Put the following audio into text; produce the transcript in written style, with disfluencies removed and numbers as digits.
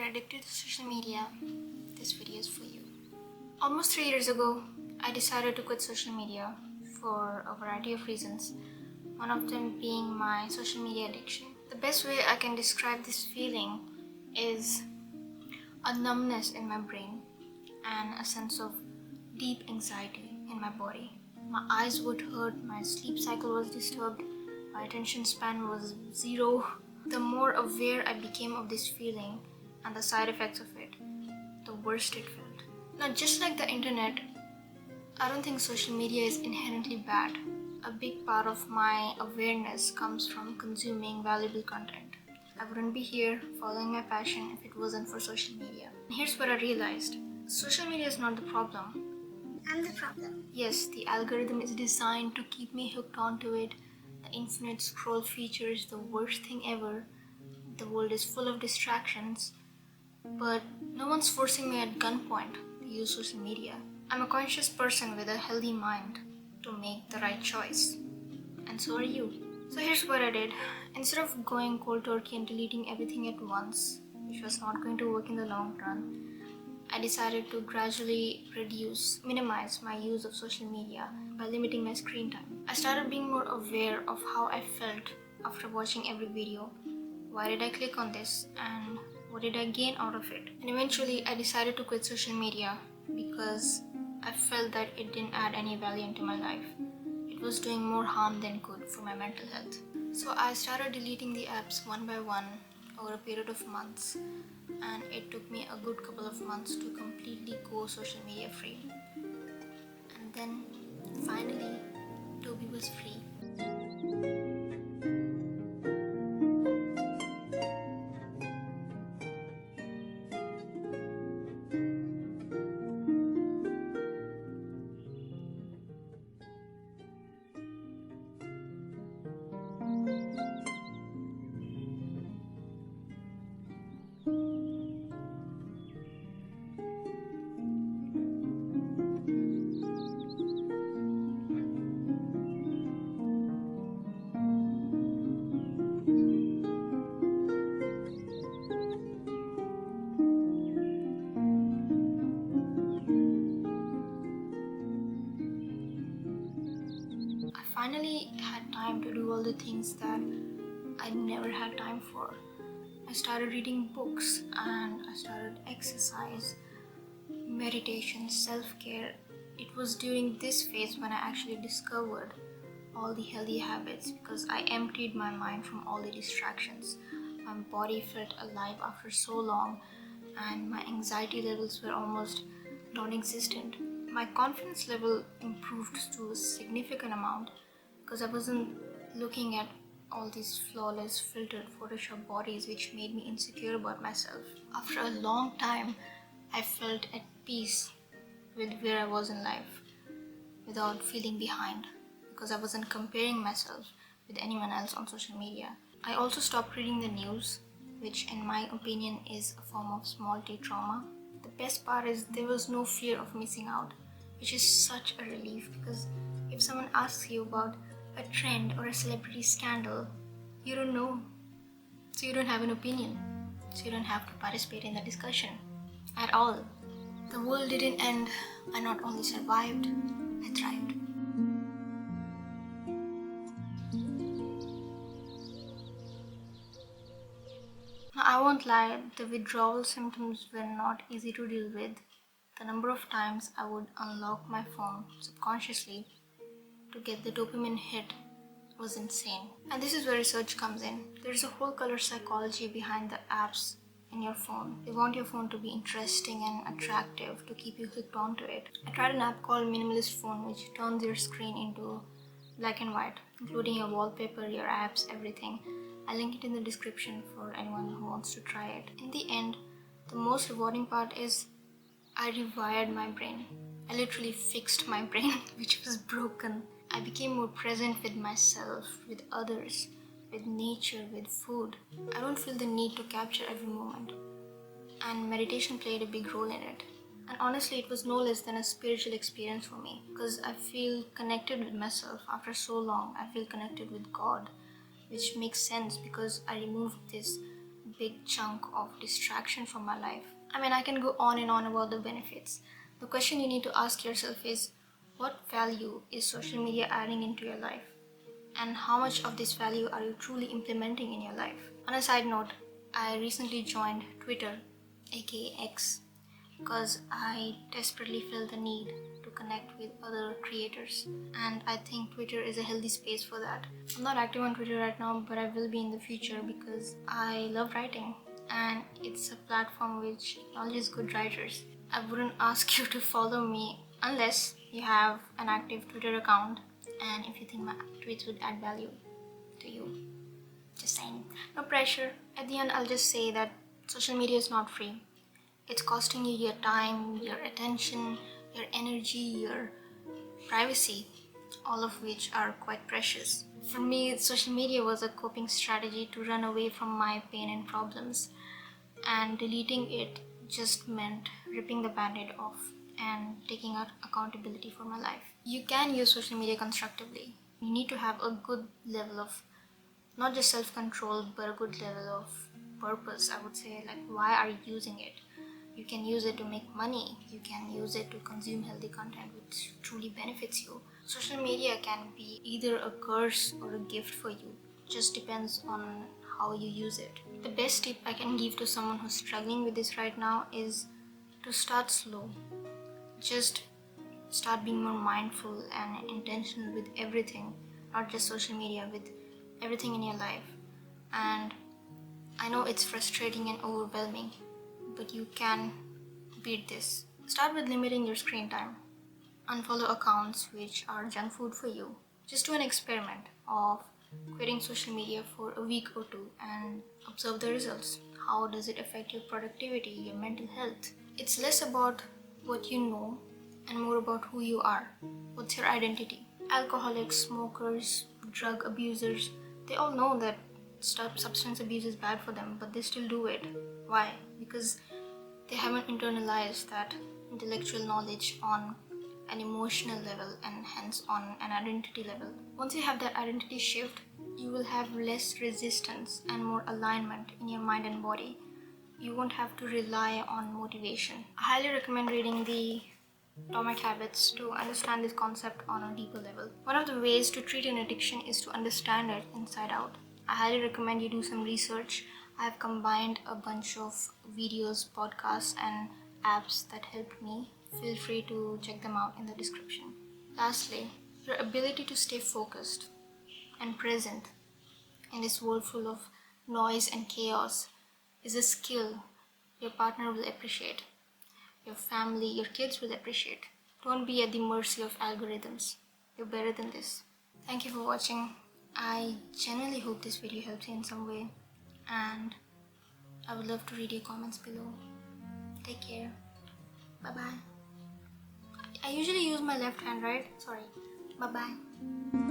addicted to social media, this video is for you. Almost 3 years ago, I decided to quit social media for a variety of reasons, one of them being my social media addiction. The best way I can describe this feeling is a numbness in my brain and a sense of deep anxiety in my body. My eyes would hurt, my sleep cycle was disturbed, my attention span was zero. The more aware I became of this feeling and the side effects of it, the worse it felt. Now, just like the internet, I don't think social media is inherently bad. A big part of my awareness comes from consuming valuable content. I wouldn't be here following my passion if it wasn't for social media. And here's what I realized. Social media is not the problem. I'm the problem. Yes, the algorithm is designed to keep me hooked onto it. The infinite scroll feature is the worst thing ever. The world is full of distractions, but no one's forcing me at gunpoint to use social media. I'm a conscious person with a healthy mind to make the right choice, and so are you. So here's what I did. Instead of going cold turkey and deleting everything at once, which was not going to work in the long run, I decided to gradually minimize my use of social media by limiting my screen time. I started being more aware of how I felt after watching every video. Why did I click on this and what did I gain out of it? And eventually I decided to quit social media because I felt that it didn't add any value into my life. It was doing more harm than good for my mental health. So I started deleting the apps one by one over a period of months, and it took me a good couple of months to completely go social media free. And then finally, Toby was free. I finally had time to do all the things that I never had time for. I started reading books and I started exercise, meditation, self-care. It was during this phase when I actually discovered all the healthy habits because I emptied my mind from all the distractions. My body felt alive after so long and my anxiety levels were almost non-existent. My confidence level improved to a significant amount because I wasn't looking at all these flawless filtered Photoshop bodies which made me insecure about myself. After a long time, I felt at peace with where I was in life without feeling behind because I wasn't comparing myself with anyone else on social media. I also stopped reading the news, which in my opinion is a form of small t trauma. The best part is there was no fear of missing out, which is such a relief because if someone asks you about a trend or a celebrity scandal, you don't know, so you don't have an opinion, so you don't have to participate in the discussion at all. The world didn't end. I not only survived, I thrived. Now, I won't lie, the withdrawal symptoms were not easy to deal with. The number of times I would unlock my phone subconsciously to get the dopamine hit was insane. And this is where research comes in. There's a whole color psychology behind the apps in your phone. They want your phone to be interesting and attractive to keep you hooked onto it. I tried an app called Minimalist Phone, which turns your screen into black and white, including your wallpaper, your apps, everything. I'll link it in the description for anyone who wants to try it. In the end, the most rewarding part is I rewired my brain. I literally fixed my brain, which was broken. I became more present with myself, with others, with nature, with food. I don't feel the need to capture every moment. And meditation played a big role in it. And honestly, it was no less than a spiritual experience for me because I feel connected with myself after so long. I feel connected with God, which makes sense because I removed this big chunk of distraction from my life. I mean, I can go on and on about the benefits. The question you need to ask yourself is, what value is social media adding into your life? And how much of this value are you truly implementing in your life? On a side note, I recently joined Twitter, aka X, because I desperately felt the need to connect with other creators, and I think Twitter is a healthy space for that. I'm not active on Twitter right now, but I will be in the future because I love writing and it's a platform which acknowledges good writers. I wouldn't ask you to follow me unless you have an active Twitter account and if you think my tweets would add value to you. Just saying. No pressure. At the end, I'll just say that social media is not free. It's costing you your time, your attention, your energy, your privacy, all of which are quite precious. For me, social media was a coping strategy to run away from my pain and problems, and deleting it just meant ripping the band-aid off and taking out accountability for my life. You can use social media constructively. You need to have a good level of not just self-control, but a good level of purpose. I would say, like, why are you using it? You can use it to make money. You can use it to consume healthy content which truly benefits you. Social media can be either a curse or a gift for you. Just depends on how you use it. The best tip I can give to someone who's struggling with this right now is to start slow. Just start being more mindful and intentional with everything, not just social media, with everything in your life. And I know it's frustrating and overwhelming, but you can beat this. Start with limiting your screen time. Unfollow accounts which are junk food for you. Just do an experiment of quitting social media for a week or two and observe the results. How does it affect your productivity, your mental health? It's less about what you know and more about who you are. What's your identity? Alcoholics, smokers, drug abusers, they all know that substance abuse is bad for them, but they still do it. Why? Because they haven't internalized that intellectual knowledge on an emotional level and hence on an identity level. Once you have that identity shift, you will have less resistance and more alignment in your mind and body. You won't have to rely on motivation. I highly recommend reading the Atomic Habits to understand this concept on a deeper level. One of the ways to treat an addiction is to understand it inside out. I highly recommend you do some research. I have combined a bunch of videos, podcasts, and apps that helped me. Feel free to check them out in the description. Lastly, your ability to stay focused and present in this world full of noise and chaos is a skill your partner will appreciate, your family, your kids will appreciate. Don't be at the mercy of algorithms. You're better than this. Thank you for watching. I genuinely hope this video helps you in some way, and I would love to read your comments below. Take care. Bye bye. I usually use my left hand, right? Sorry. Bye bye.